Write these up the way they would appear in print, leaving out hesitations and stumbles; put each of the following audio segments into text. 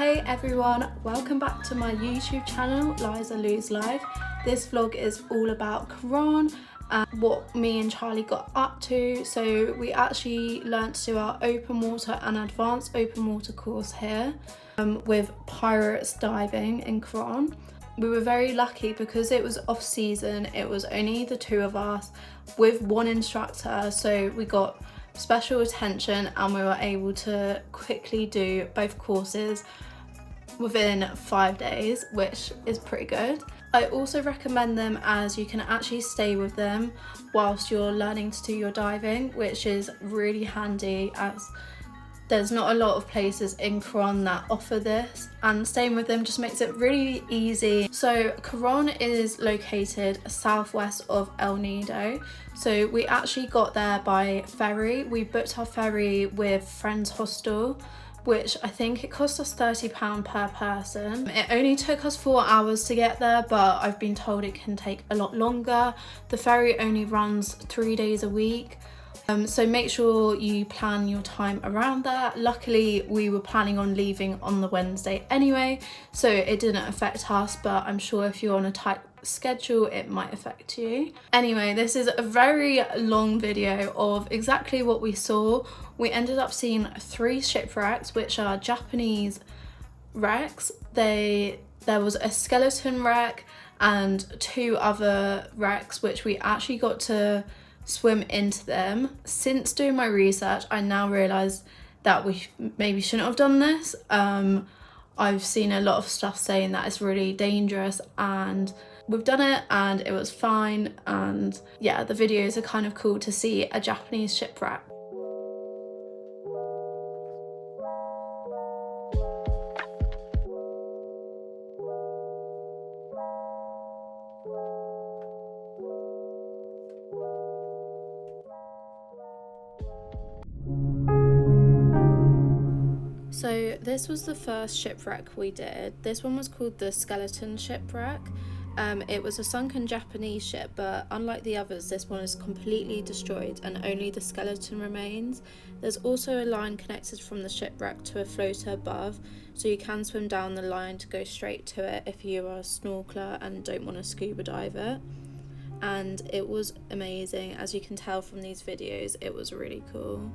Hey everyone, welcome back to my YouTube channel, Liza Lou's Life. This vlog is all about Coron and what me and Charlie got up to. So we actually learnt to do our open water and advanced open water course here with pirates diving in Coron. We were very lucky because it was off season, it was only the two of us with one instructor, so we got special attention and we were able to quickly do both courses within 5 days, which is pretty good. I also recommend them as you can actually stay with them whilst you're learning to do your diving, which is really handy as there's not a lot of places in Coron that offer this, and staying with them just makes it really easy. So Coron is located southwest of El Nido, so we actually got there by ferry. We booked our ferry with Friends Hostel, which I think it cost us £30 per person. It only took us 4 hours to get there, but I've been told it can take a lot longer. The ferry only runs 3 days a week. So make sure you plan your time around that. Luckily, we were planning on leaving on the Wednesday anyway, so it didn't affect us, but I'm sure if you're on a tight schedule, it might affect you. Anyway, this is a very long video of exactly what we saw. We ended up seeing 3 shipwrecks, which are Japanese wrecks. There was a skeleton wreck and 2 other wrecks, which we actually got to swim into them. Since doing my research, I now realise that we maybe shouldn't have done this. I've seen a lot of stuff saying that it's really dangerous, and we've done it and it was fine. And yeah, the videos are kind of cool to see a Japanese shipwreck. So this was the first shipwreck we did. This one was called the Skeleton Shipwreck. It was a sunken Japanese ship, but unlike the others, this one is completely destroyed and only the skeleton remains. There's also a line connected from the shipwreck to a floater above, so you can swim down the line to go straight to it if you are a snorkeler and don't want to scuba dive it. And it was amazing. As you can tell from these videos, it was really cool.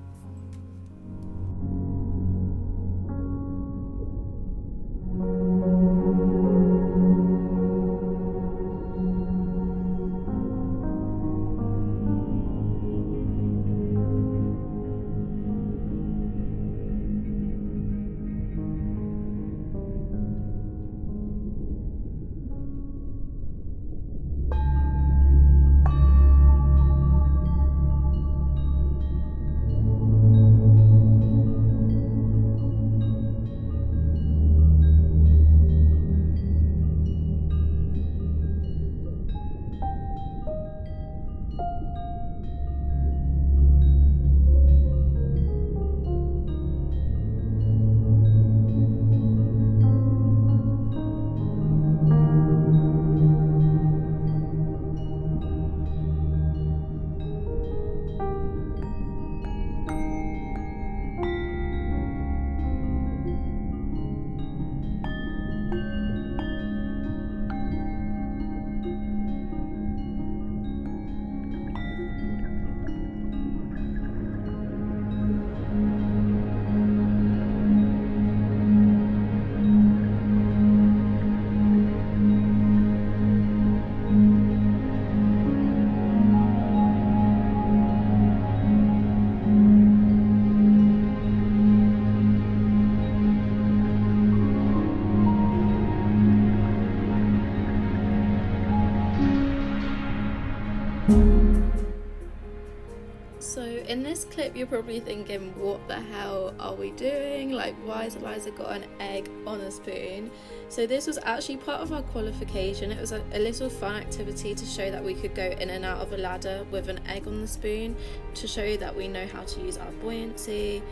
So in this clip you're probably thinking, what the hell are we doing? Like, why has Eliza got an egg on a spoon? So this was actually part of our qualification. It was a little fun activity to show that we could go in and out of a ladder with an egg on the spoon, to show that we know how to use our buoyancy.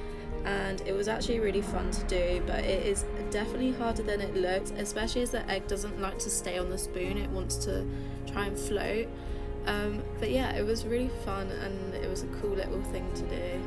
And it was actually really fun to do, but it is definitely harder than it looks, especially as the egg doesn't like to stay on the spoon, it wants to try and float. But yeah, it was really fun and it was a cool little thing to do.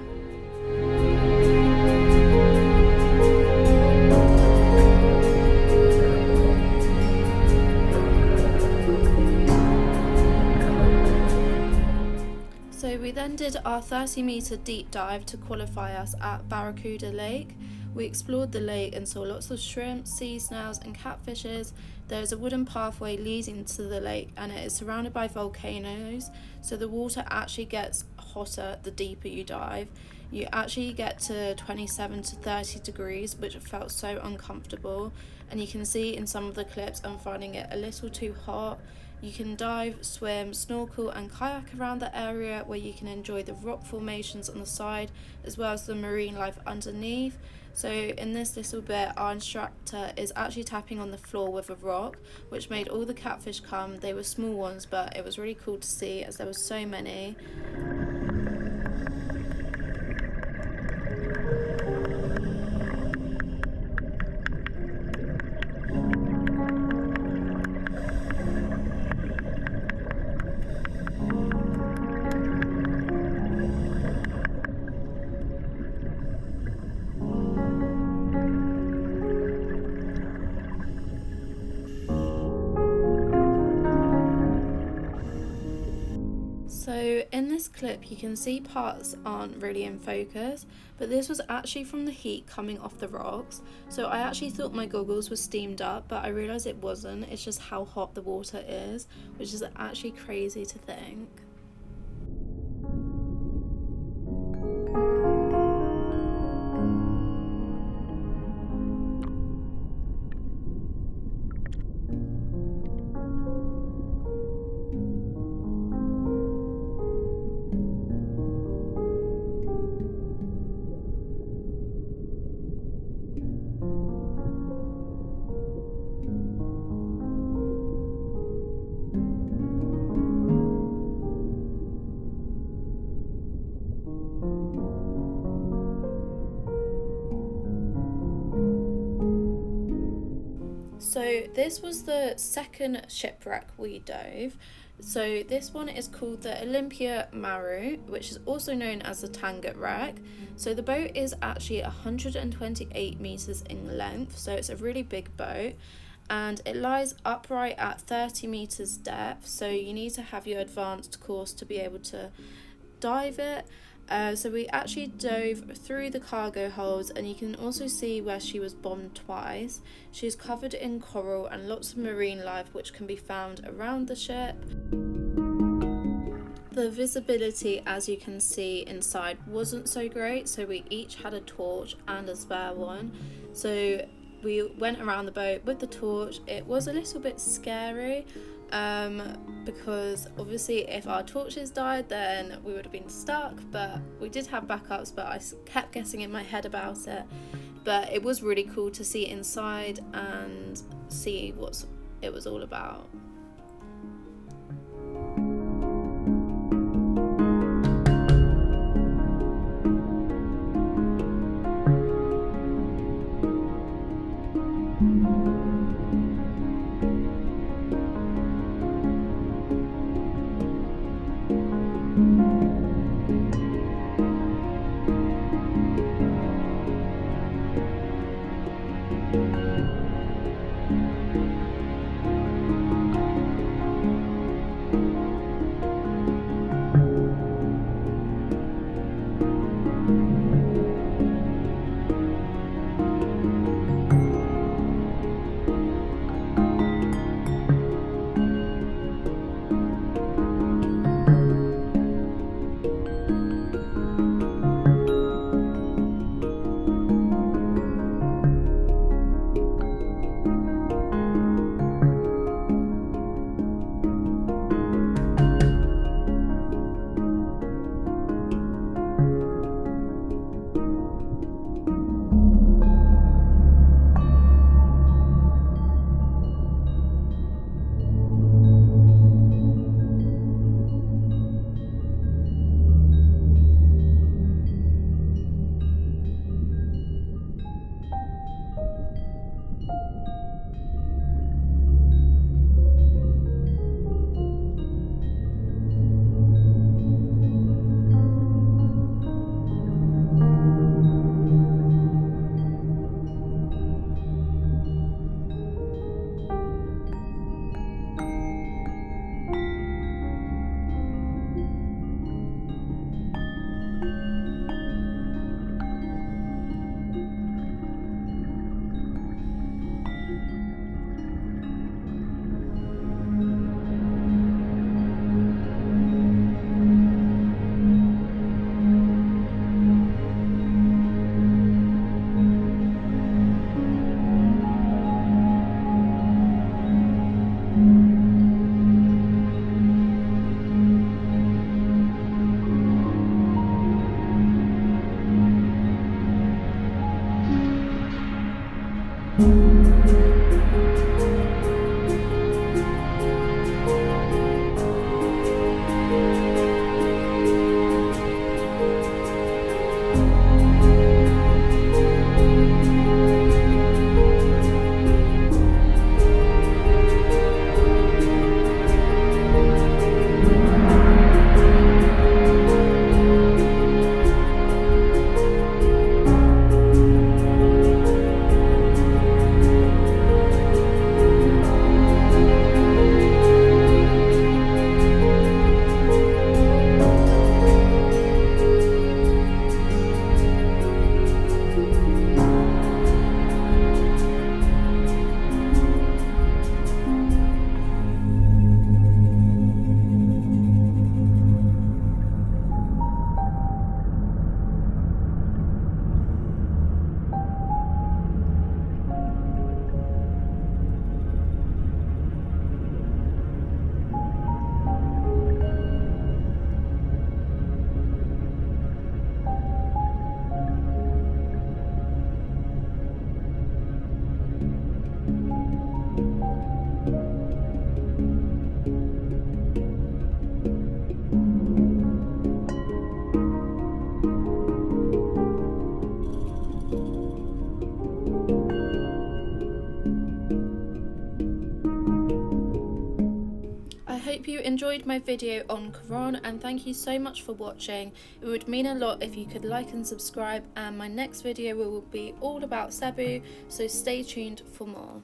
did our 30-metre deep dive to qualify us at Barracuda Lake. We explored the lake and saw lots of shrimp, sea snails and catfishes. There is a wooden pathway leading to the lake and it is surrounded by volcanoes, so the water actually gets hotter the deeper you dive. You actually get to 27 to 30 degrees, which felt so uncomfortable, and you can see in some of the clips I'm finding it a little too hot. You can dive, swim, snorkel and kayak around the area, where you can enjoy the rock formations on the side as well as the marine life underneath. So in this little bit, our instructor is actually tapping on the floor with a rock, which made all the catfish come. They were small ones, but it was really cool to see as there were so many. So in this clip you can see parts aren't really in focus, but this was actually from the heat coming off the rocks. So I actually thought my goggles were steamed up, but I realised it wasn't. It's just how hot the water is, which is actually crazy to think. So this was the second shipwreck we dove. So this one is called the Olympia Maru, which is also known as the Tangut wreck. So the boat is actually 128 meters in length, so it's a really big boat, and it lies upright at 30 meters depth, so you need to have your advanced course to be able to dive it. So we actually dove through the cargo holds, and you can also see where she was bombed twice. She's covered in coral and lots of marine life which can be found around the ship. The visibility, as you can see inside, wasn't so great, so we each had a torch and a spare one. So we went around the boat with the torch. It was a little bit scary, because obviously if our torches died then we would have been stuck, but we did have backups, but I kept guessing in my head about it. But it was really cool to see inside and see what it was all about. Hope you enjoyed my video on Coron, and thank you so much for watching. It would mean a lot if you could like and subscribe, and my next video will be all about Cebu, so stay tuned for more.